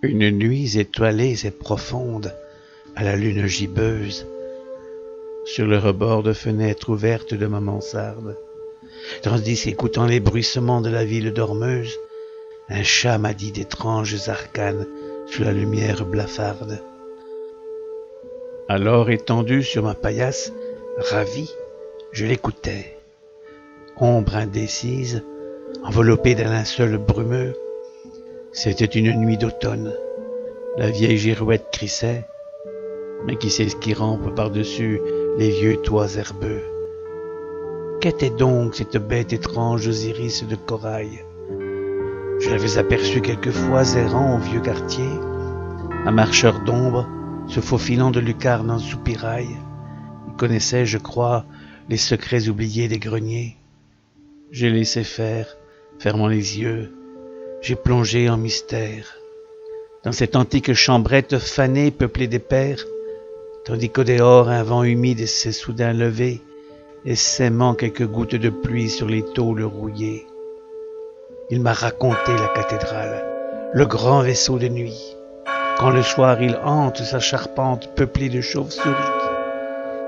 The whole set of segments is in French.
Une nuit étoilée et profonde, à la lune gibbeuse, sur le rebord de fenêtre ouverte de ma mansarde, tandis qu'écoutant les bruissements de la ville dormeuse, un chat m'a dit d'étranges arcanes sous la lumière blafarde. Alors étendu sur ma paillasse, ravi, je l'écoutais. Ombre indécise, enveloppée d'un linceul brumeux, c'était une nuit d'automne. La vieille girouette crissait, mais qui sait ce qui rampe par-dessus les vieux toits herbeux? Qu'était donc cette bête étrange aux iris de corail? Je l'avais aperçue quelquefois errant au vieux quartier, un marcheur d'ombre se faufilant de lucarne en soupirail. Il connaissait, je crois, les secrets oubliés des greniers. J'ai laissé faire, fermant les yeux, j'ai plongé en mystère, dans cette antique chambrette fanée peuplée des pères, tandis qu'au dehors un vent humide s'est soudain levé, et sèmant quelques gouttes de pluie sur les tôles rouillées. Il m'a raconté la cathédrale, le grand vaisseau de nuit, quand le soir il hante sa charpente peuplée de chauves-souris,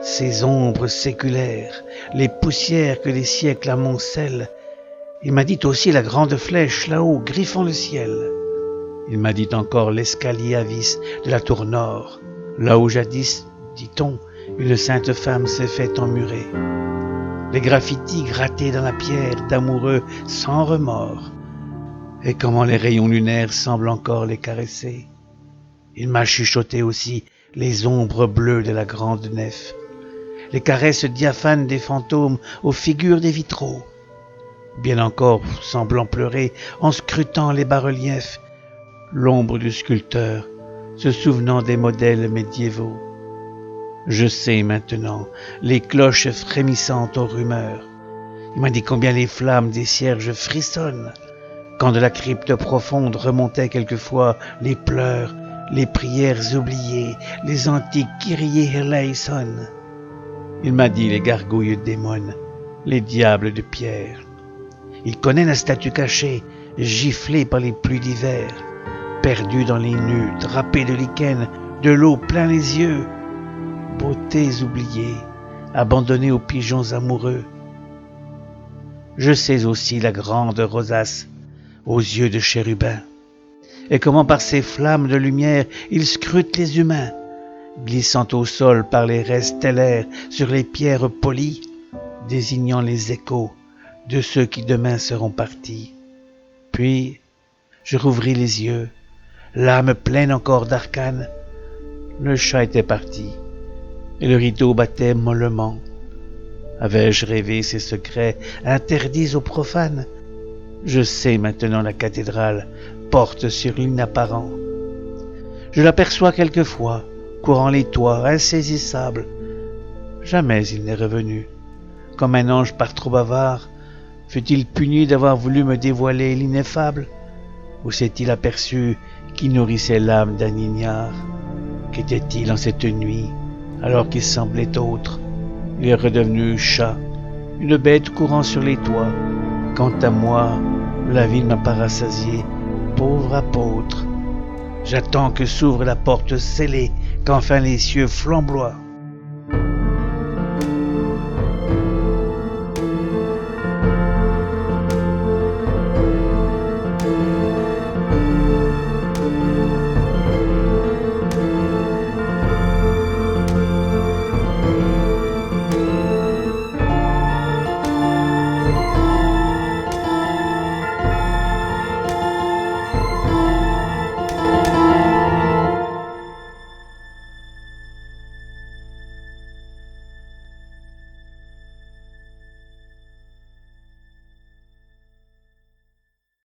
ces ombres séculaires, les poussières que les siècles amoncellent. Il m'a dit aussi la grande flèche là-haut, griffant le ciel. Il m'a dit encore l'escalier à vis de la tour nord, là où jadis, dit-on, une sainte femme s'est fait emmurer. Les graffitis grattés dans la pierre d'amoureux sans remords, et comment les rayons lunaires semblent encore les caresser. Il m'a chuchoté aussi les ombres bleues de la grande nef, les caresses diaphanes des fantômes aux figures des vitraux, bien encore semblant pleurer en scrutant les bas-reliefs, l'ombre du sculpteur se souvenant des modèles médiévaux. Je sais maintenant les cloches frémissantes aux rumeurs. Il m'a dit combien les flammes des cierges frissonnent, quand de la crypte profonde remontaient quelquefois les pleurs, les prières oubliées, les antiques Kyrie eleison. Il m'a dit les gargouilles démones, les diables de pierre. Il connaît la statue cachée, giflée par les pluies d'hiver, perdue dans les nus, drapée de lichen, de l'eau plein les yeux, beautés oubliées, abandonnées aux pigeons amoureux. Je sais aussi la grande rosace aux yeux de chérubin, et comment par ses flammes de lumière il scrute les humains, glissant au sol par les restes stellaires sur les pierres polies, désignant les échos de ceux qui demain seront partis. Puis je rouvris les yeux, l'âme pleine encore d'arcanes. Le chat était parti, et le rideau battait mollement. Avais-je rêvé ces secrets interdits aux profanes? Je sais maintenant la cathédrale porte sur l'inapparent. Je l'aperçois quelquefois, courant les toits, insaisissable. Jamais il n'est revenu. Comme un ange par trop bavard, fut-il puni d'avoir voulu me dévoiler l'ineffable? Ou s'est-il aperçu qui nourrissait l'âme d'un ignare? Qu'était-il en cette nuit, alors qu'il semblait autre? Il est redevenu chat, une bête courant sur les toits. Quant à moi, la vie ne m'a pas rassasié, pauvre apôtre. J'attends que s'ouvre la porte scellée, qu'enfin les cieux flamboient.